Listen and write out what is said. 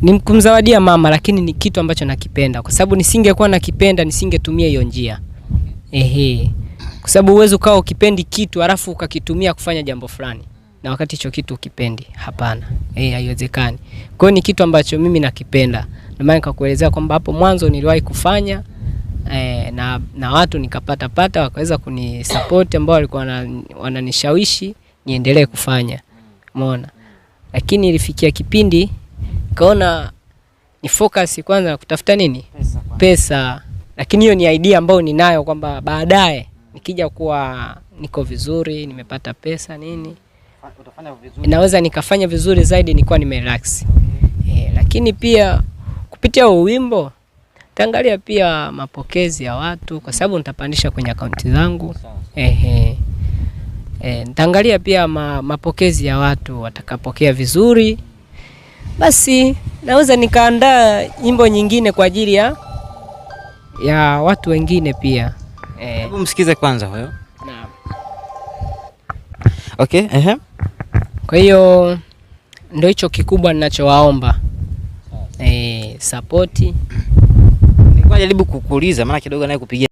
ni kumzawadia mama, lakini ni kitu ambacho nakipenda, kwa sababu nisingekuwa nakipenda nisingetumia hiyo njia. Kwa sababu uwezo ukao ukipendi kitu alafu ukakitumia kufanya jambo fulani na wakati hicho kitu ukipendi, hapana. Haiwezekani. Kwa hiyo ni kitu ambacho mimi nakipenda. Ndio maana nikakuelezea kwamba hapo mwanzo niliwahi kufanya na watu nikapata wakaweza kunisupport, ambao walikuwa wananishawishi niendelee kufanya. Umeona? Lakini ilifikia kipindi kaona ni focus kwanza na kutafuta nini? Pesa. Lakini hiyo ni idea ambayo ninayo kwamba baadaye nikija kuwa niko vizuri, nimepata pesa nini, utafanya vizuri. Naweza nikafanya vizuri zaidi nikiwa nimerelax. Lakini pia kupitia wimbo taangalia pia mapokezi ya watu, kwa sababu nitapandisha kwenye akaunti zangu. Nitaangalia pia mapokezi ya watu, watakapokea vizuri, basi naweza nikaandaa nyimbo nyingine kwa ajili ya watu wengine pia. Hebu msikize kwanza huyo. Naam. Okay, Kwa hiyo ndio hicho kikubwa ninachowaomba. Support. Nilikuwa najaribu kukuuliza maana kidogo naye kupigia